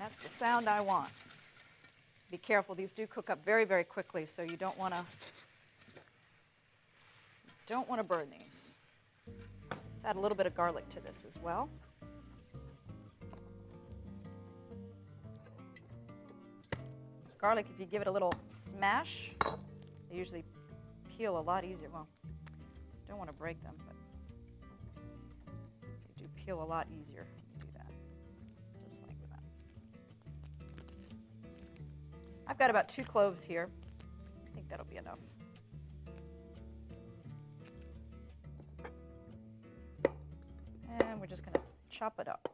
That's the sound I want. Be careful, these do cook up very, very quickly, so you don't want to burn these. Let's add a little bit of garlic to this as well. Garlic, if you give it a little smash, they usually peel a lot easier. Well, don't want to break them, but they do peel a lot easier when you do that. Just like that. I've got about 2 cloves here. I think that'll be enough. And we're just going to chop it up.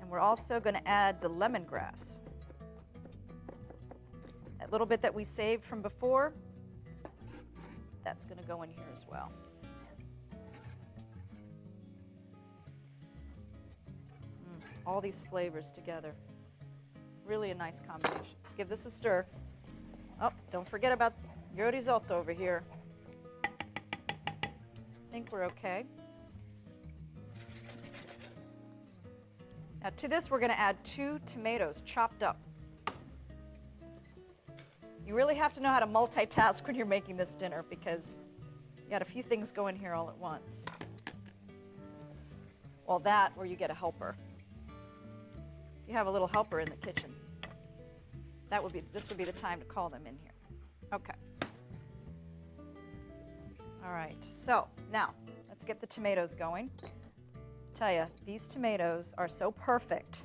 And we're also going to add the lemongrass. That little bit that we saved from before, that's going to go in here as well. All these flavors together. Really a nice combination. Let's give this a stir. Oh, don't forget about your risotto over here. I think we're okay. Now to this we're going to add 2 tomatoes chopped up. You really have to know how to multitask when you're making this dinner because you got a few things going here all at once. Well, that or you get a helper. You have a little helper in the kitchen. This would be the time to call them in here. Okay. All right, so now let's get the tomatoes going. Tell you, these tomatoes are so perfect.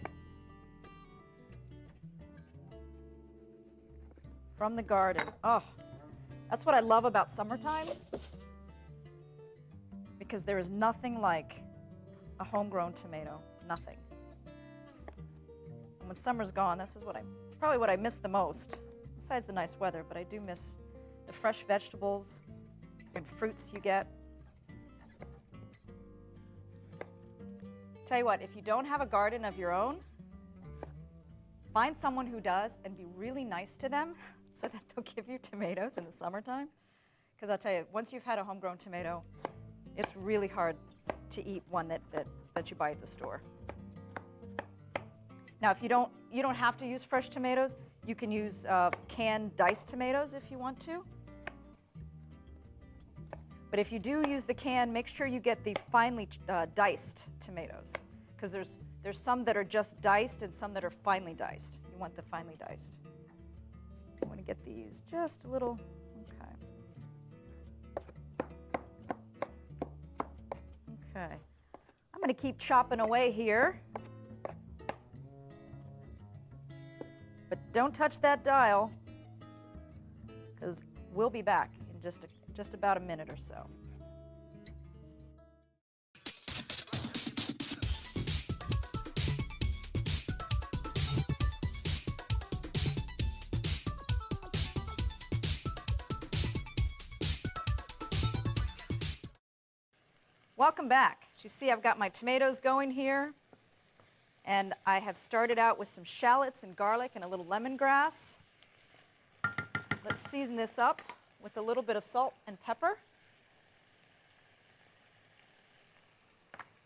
From the garden. Oh, that's what I love about summertime because there is nothing like a homegrown tomato. Nothing. And when summer's gone, this is probably what I miss the most, besides the nice weather, but I do miss the fresh vegetables and fruits you get. Tell you what, if you don't have a garden of your own, find someone who does and be really nice to them so that they'll give you tomatoes in the summertime. Because I'll tell you, once you've had a homegrown tomato, it's really hard to eat one that you buy at the store. Now, if you don't have to use fresh tomatoes. You can use canned diced tomatoes if you want to. But if you do use the can, make sure you get the finely diced tomatoes, because there's some that are just diced and some that are finely diced. You want the finely diced. I want to get these just a little, okay. Okay. I'm going to keep chopping away here. But don't touch that dial, because we'll be back in just about a minute or so. Welcome back. As you see, I've got my tomatoes going here. And I have started out with some shallots and garlic and a little lemongrass. Let's season this up with a little bit of salt and pepper.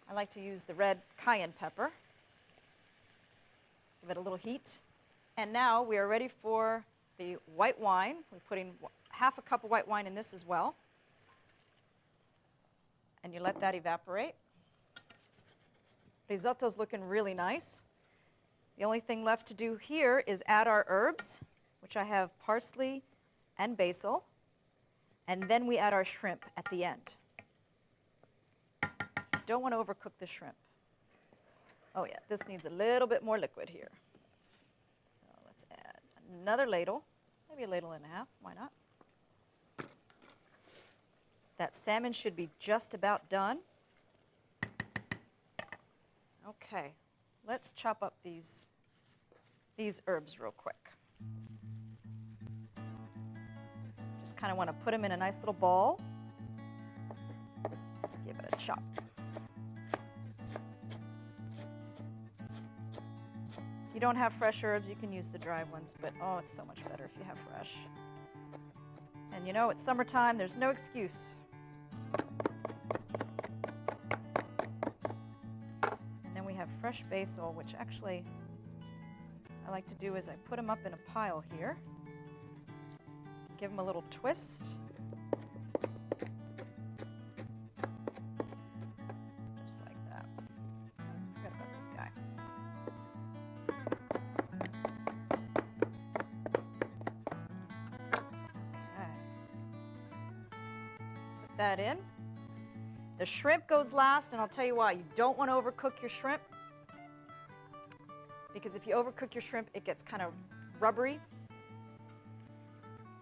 I like to use the red cayenne pepper. Give it a little heat. And now we are ready for the white wine. We're putting half a cup of white wine in this as well. And you let that evaporate. Risotto's looking really nice. The only thing left to do here is add our herbs, which I have parsley and basil, and then we add our shrimp at the end. Don't want to overcook the shrimp. Oh yeah, this needs a little bit more liquid here. So let's add another ladle, maybe a ladle and a half, why not? That salmon should be just about done. Okay, let's chop up these herbs real quick. Just kind of want to put them in a nice little ball. Give it a chop. you don't have fresh herbs, you can use the dried ones, but oh, it's so much better if you have fresh. And you know, it's summertime, there's no excuse. And then we have fresh basil, which actually I like to do is I put them up in a pile here, give them a little twist. Just like that. Forgot about this guy. Okay. Put that in. The shrimp goes last, and I'll tell you why. You don't want to overcook your shrimp, because if you overcook your shrimp, it gets kind of rubbery.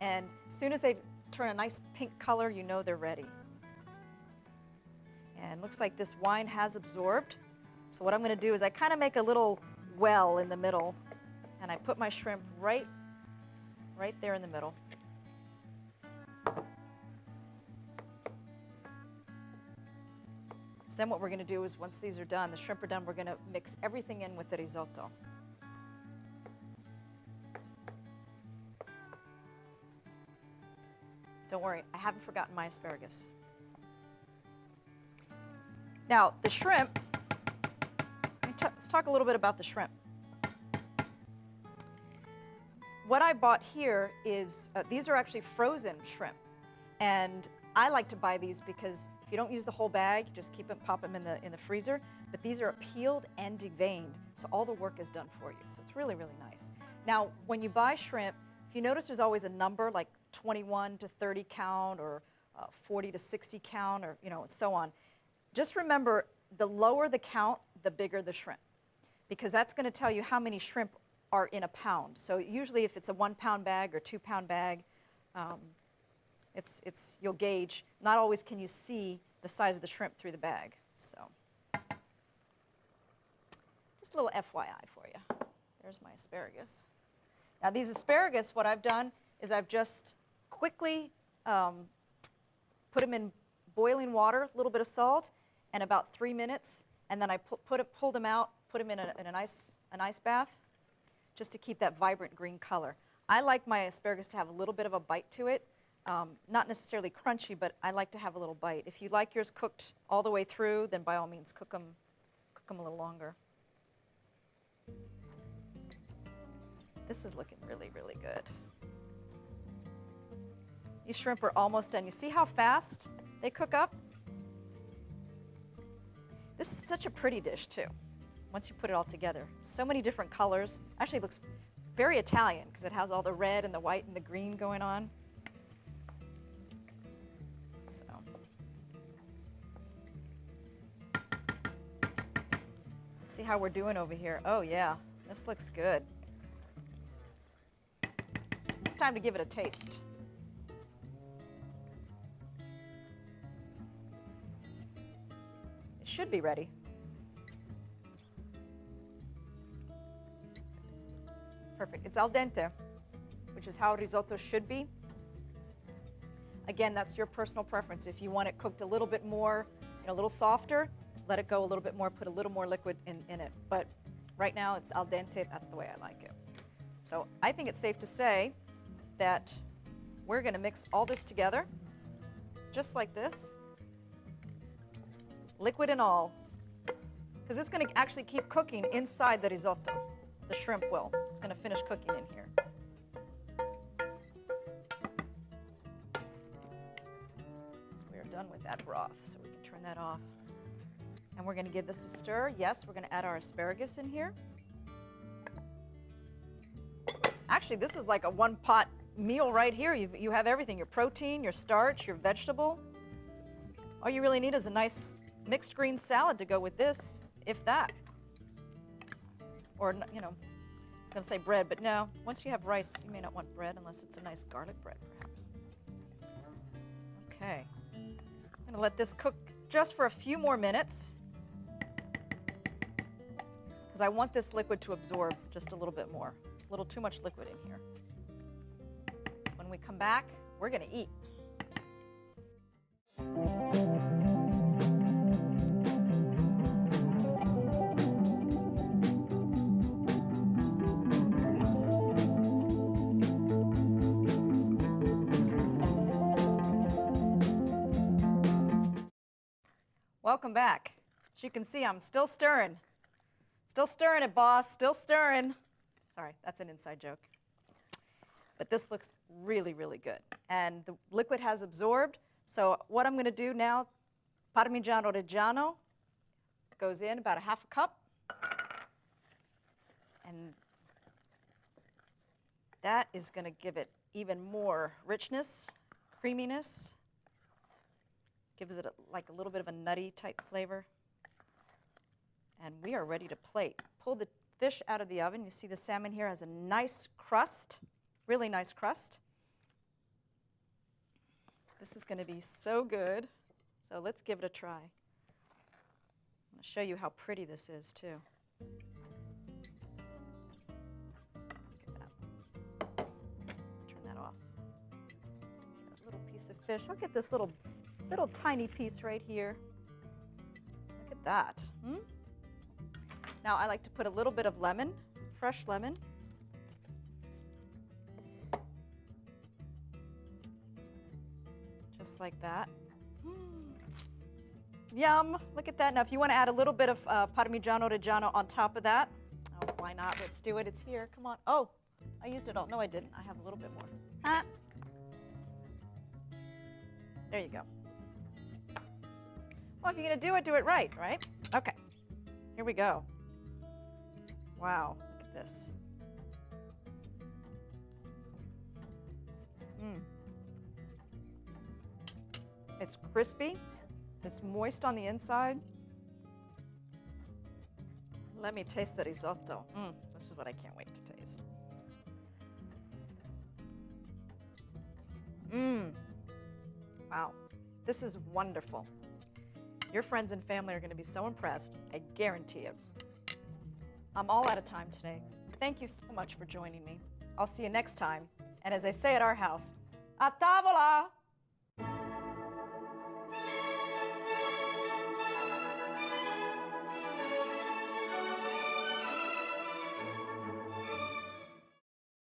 And as soon as they turn a nice pink color, you know they're ready. And looks like this wine has absorbed. So what I'm going to do is I kind of make a little well in the middle, and I put my shrimp right there in the middle. So then what we're going to do is once these are done, the shrimp are done, we're going to mix everything in with the risotto. Don't worry, I haven't forgotten my asparagus. Now, the shrimp, let's talk a little bit about the shrimp. What I bought here is, these are actually frozen shrimp. And I like to buy these because if you don't use the whole bag, you just pop them in the freezer. But these are peeled and deveined, so all the work is done for you. So it's really, really nice. Now, when you buy shrimp, if you notice there's always a number like 21 to 30 count or 40 to 60 count, or and so on. Just remember, the lower the count, the bigger the shrimp, because that's going to tell you how many shrimp are in a pound. So usually if it's a 1 pound bag or 2 pound bag, you'll gauge. Not always can you see the size of the shrimp through the bag. So just a little FYI for you. There's my asparagus. Now these asparagus, what I've done is I've just quickly put them in boiling water, a little bit of salt, and about 3 minutes, and then I pulled them out, put them in an ice bath, just to keep that vibrant green color. I like my asparagus to have a little bit of a bite to it, not necessarily crunchy, but I like to have a little bite. If you like yours cooked all the way through, then by all means cook them a little longer. This is looking really, really good. These shrimp are almost done. You see how fast they cook up? This is such a pretty dish too, once you put it all together. So many different colors. Actually, it looks very Italian because it has all the red and the white and the green going on. So. Let's see how we're doing over here. Oh yeah, this looks good. It's time to give it a taste. It should be ready. Perfect. It's al dente, which is how risotto should be. Again, that's your personal preference. If you want it cooked a little bit more, a little softer, let it go a little bit more, put a little more liquid in it. But right now, it's al dente. That's the way I like it. So I think it's safe to say that we're going to mix all this together, just like this, liquid and all, because it's going to actually keep cooking inside the risotto. The shrimp will. It's going to finish cooking in here. So we are done with that broth, so we can turn that off. And we're going to give this a stir. Yes, we're going to add our asparagus in here. Actually, this is like a one-pot meal right here. You have everything, your protein, your starch, your vegetable. All you really need is a nice mixed green salad to go with this, if that. Or, I was going to say bread, but no. Once you have rice, you may not want bread unless it's a nice garlic bread, perhaps. Okay. I'm going to let this cook just for a few more minutes because I want this liquid to absorb just a little bit more. It's a little too much liquid in here. When we come back, we're going to eat. Welcome back. As you can see, I'm still stirring. Still stirring it, boss. Still stirring. Sorry, that's an inside joke. But this looks really, really good. And the liquid has absorbed. So what I'm going to do now, Parmigiano Reggiano goes in about a half a cup. And that is going to give it even more richness, creaminess. Gives it like a little bit of a nutty type flavor. And we are ready to plate. Pull the fish out of the oven. You see the salmon here has a nice crust, really nice crust. This is going to be so good. So let's give it a try. I'm going to show you how pretty this is too. Look at that. Turn that off. Get a little piece of fish. I'll get this little tiny piece right here. Look at that. Now I like to put a little bit of lemon, fresh lemon. Just like that. Yum, look at that. Now if you want to add a little bit of Parmigiano Reggiano on top of that, oh, why not? Let's do it. It's here. Come on. Oh, I used it all. No, I didn't. I have a little bit more. Huh? There you go. Well, if you're going to do it right, right? Okay, here we go. Wow, look at this. It's crispy. It's moist on the inside. Let me taste the risotto. This is what I can't wait to taste. Wow, this is wonderful. Your friends and family are going to be so impressed, I guarantee it. I'm all out of time today. Thank you so much for joining me. I'll see you next time. And as I say at our house, a tavola!